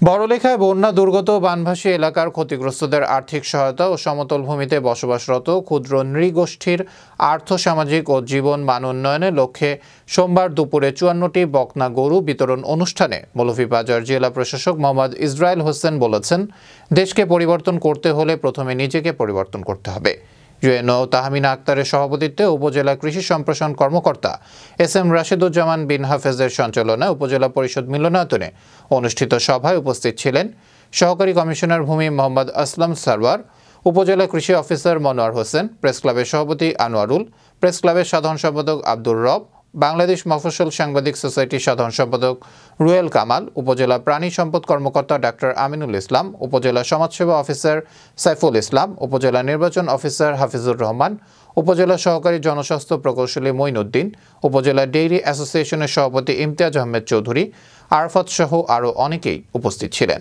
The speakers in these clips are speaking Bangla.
বড়লেখায় বন্যা দুর্গত বানভাসী এলাকার ক্ষতিগ্রস্তদের আর্থিক সহায়তা ও সমতল ভূমিতে বসবাসরত ক্ষুদ্র নৃগোষ্ঠীর আর্থসামাজিক ও জীবন মান উন্নয়নের লক্ষ্যে সোমবার দুপুরে ৫৪টি বকনা গরু বিতরণ অনুষ্ঠানে মৌলভীবাজার জেলা প্রশাসক মোহাম্মদ ইসরাইল হোসেন বলেছেন, দেশকে পরিবর্তন করতে হলে প্রথমে নিজেকে পরিবর্তন করতে হবে। ইউএনও তাহমিনা আক্তারের সভাপতিত্বে উপজেলা কৃষি সম্প্রসারণ কর্মকর্তা এস.এম. রাশেদুজ্জামান বিন হাফেজের সঞ্চালনায় উপজেলা পরিষদ মিলনায়তনে অনুষ্ঠিত সভায় উপস্থিত ছিলেন সহকারী কমিশনার ভূমি মোহাম্মদ আসলাম সারওয়ার, উপজেলা কৃষি অফিসার মনোয়ার হোসেন, প্রেস ক্লাবের সভাপতি আনোয়ারুল, প্রেস ক্লাবের সাধারণ সম্পাদক আব্দুর রব, বাংলাদেশ মফস্বল সাংবাদিক সোসাইটির সাধারণ সম্পাদক রুয়েল কামাল, উপজেলা প্রাণী সম্পদ কর্মকর্তা ডাক্তার আমিনুল ইসলাম, উপজেলা সমাজসেবা অফিসার সাইফুল ইসলাম, উপজেলা নির্বাচন অফিসার হাফিজুর রহমান, উপজেলা সহকারী জনস্বাস্থ্য প্রকৌশলী মঈনুদ্দিন, উপজেলা ডেইরি অ্যাসোসিয়েশনের সভাপতি ইমতিয়াজ আহমেদ চৌধুরী, আরাফাত সহ আরও অনেকেই উপস্থিত ছিলেন।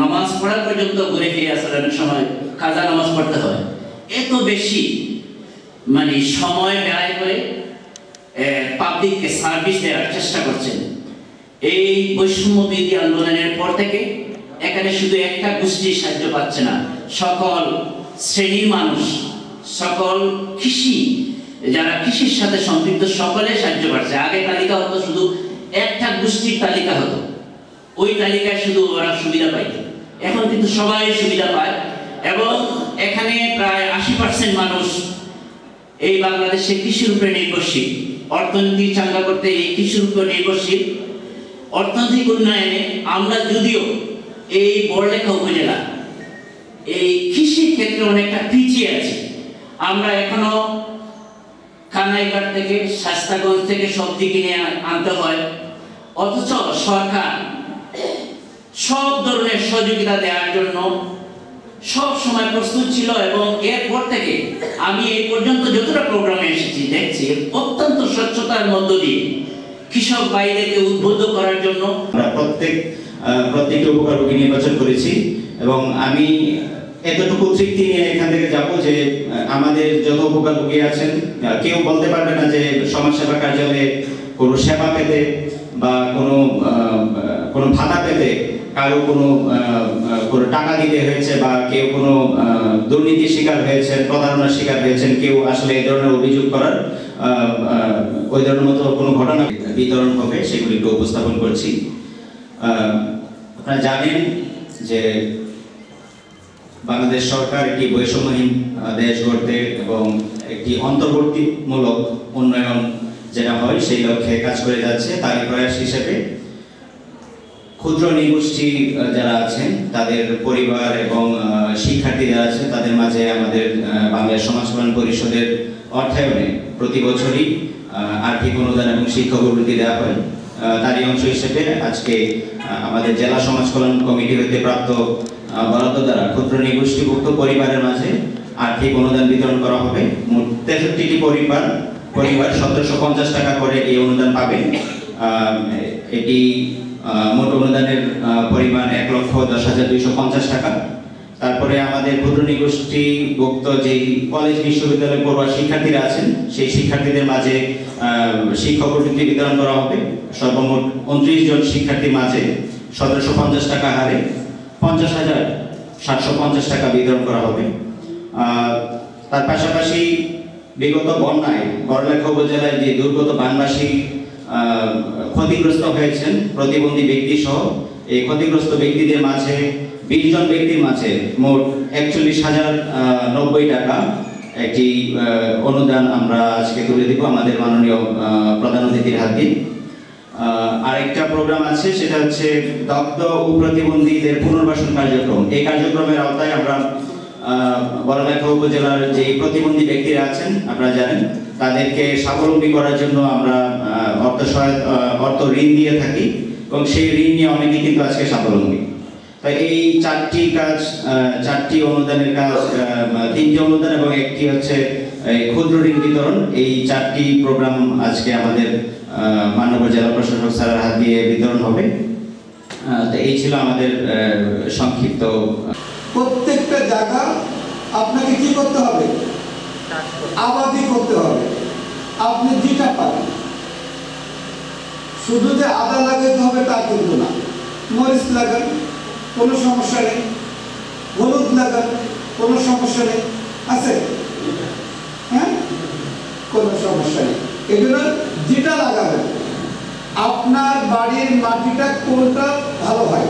নামাজ পড়া পর্যন্ত ঘুরে ফিরে আসার অনেক সময় কাজা নামাজ পড়তে হয়, এত বেশি সময় ব্যয় করে পাবলিককে সার্ভিস দেওয়ার চেষ্টা করছেন। এই বৈষম্য বিরোধী আন্দোলনের পর থেকে এখানে শুধু একটা গোষ্ঠী সাহায্য পাচ্ছে না, সকল শ্রেণীর মানুষ, সকল যারা কৃষির সাথে সম্পৃক্ত সকলে সাহায্য পাচ্ছে। আগে তালিকা হতো শুধু একটা গোষ্ঠীর তালিকা হতো, ওই তালিকায় শুধু ওরা সুবিধা পাইত। এখন কিন্তু সবাই সুবিধা পায় এবং এখানে প্রায় ৮০% মানুষ এই বাংলাদেশে কৃষির উপরে নির্ভরশীল। অর্থনীতি চাঙ্গা করতে এই কৃষির উপর নির্ভরশীল। অর্থনৈতিক উন্নয়নে আমরা যদিও এই বড়লেখা উপজেলা এই কৃষির ক্ষেত্রে অনেকটা পিছিয়ে আছি। আমরা এখনো কানাইঘাট থেকে শাস্তাগঞ্জ থেকে সবজি কিনে আনতে হয়, অথচ সরকার সব ধরনের সহযোগিতা দেওয়ার জন্য সব সময় প্রস্তুত ছিল। এবং এরপর থেকে আমি এই পর্যন্ত যতটা প্রোগ্রামে এসেছি দেখছি অত্যন্ত স্বচ্ছতার মধ্য দিয়ে কৃষক ভাইদেরকে উদ্বুদ্ধ করার জন্য আমরা প্রত্যেকটি উপকারভোগী নির্বাচন করেছি। এবং আমি এতটুকু তৃপ্তি নিয়ে এখান থেকে যাব যে আমাদের যত উপকারভোগী আছেন কেউ বলতে পারবে না যে সমাজসেবা কার্যালয়ে কোনো সেবা পেতে বা কোনো ভাতা পেতে কারো কোনো টাকা দিতে হয়েছে বা কেউ কোনো দুর্নীতির শিকার হয়েছেন, প্রতারণার শিকার হয়েছেন, কেউ আসলে এই ধরনের অভিযোগ করার ওই ধরনের মতো কোনো ঘটনা বিতরণ হবে, সেগুলি একটু উপস্থাপন করছি। আপনারা জানেন যে বাংলাদেশ সরকার একটি বৈষম্যহীন দেশ গড়তে এবং একটি অন্তর্বর্তীমূলক উন্নয়ন যেটা হয় সেই লক্ষ্যে কাজ করে যাচ্ছে। তারই প্রয়াস হিসেবে ক্ষুদ্র নৃগোষ্ঠী যারা আছেন তাদের পরিবার এবং শিক্ষার্থী যারা আছেন তাদের মাঝে আমাদের বাংলাদেশ সমাজ কল্যাণ পরিষদের অর্থায়নে প্রতি বছরই আর্থিক অনুদান এবং শিক্ষাবৃত্তি দেওয়া হয়। তারই অংশ হিসেবে আজকে আমাদের জেলা সমাজ কল্যাণ কমিটি হতে প্রাপ্ত বরাদ্দ দ্বারা ক্ষুদ্র নৃগোষ্ঠীভুক্ত পরিবারের মাঝে আর্থিক অনুদান বিতরণ করা হবে। মোট ৬৩টি পরিবার ১৭৫০ টাকা করে এই অনুদান পাবে। এটি মোট অনুদানের পরিমাণ ১,১০,২৫০ টাকা। তারপরে আমাদের ক্ষুদ্র নৃগোষ্ঠীভুক্ত যে কলেজ বিশ্ববিদ্যালয় পড়ুয়া শিক্ষার্থীরা আছেন সেই শিক্ষার্থীদের মাঝে শিক্ষাবৃত্তি বিতরণ করা হবে। সর্বমোট ২৯ জন শিক্ষার্থীর মাঝে ১৭৫০ টাকা হারে ৫০,৭৫০ টাকা বিতরণ করা হবে। তার পাশাপাশি বিগত বন্যায় বড়লেখা উপজেলায় যে দুর্গত বানবাসী ক্ষতিগ্রস্ত হয়েছেন প্রতিবন্ধী ব্যক্তি সহ, এই ক্ষতিগ্রস্ত ব্যক্তিদের মাঝে ২০ জন ব্যক্তির মাঝে মোট ৪১,০৯০ টাকা একটি অনুদান আমরা আজকে তুলে দিব আমাদের মাননীয় প্রধান অতিথির হাত দিয়ে। আরেকটা প্রোগ্রাম আছে, সেটা হচ্ছে দগ্ধ ও প্রতিবন্ধীদের পুনর্বাসন কার্যক্রম। এই কার্যক্রমের আওতায় আমরা বড়লেখা উপজেলার যে প্রতিবন্ধী ব্যক্তিরা আছেন আপনারা জানেন তাদেরকে স্বাবলম্বী করার জন্য আমরা অর্থ ঋণ দিয়ে থাকি এবং সেই ঋণ নিয়ে অনেকে কিন্তু আজকে স্বাবলম্বী। তাই এই চারটি অনুদানের কাজ, 3টি অনুদান এবং একটি হচ্ছে ক্ষুদ্র ঋণ বিতরণ, এই 4টি প্রোগ্রাম আজকে আমাদের মাননীয় জেলা প্রশাসক স্যারের হাত দিয়ে বিতরণ হবে। তো এই ছিল আমাদের সংক্ষিপ্ত। প্রত্যেকটা জায়গা আপনাকে কি করতে হবে? আবাদি করতে হবে। আপনি যেটা পারেন শুধু যে আদা লাগাতে হবে তা কিন্তু না, মরিচ লাগান, কোনো সমস্যা নেই, হলুদ লাগান, কোনো সমস্যা নেই, আছে? হ্যাঁ, কোনো সমস্যা নেই। এগুলো যেটা লাগাবেন, আপনার বাড়ির মাটিটা কোনটা ভালো হয়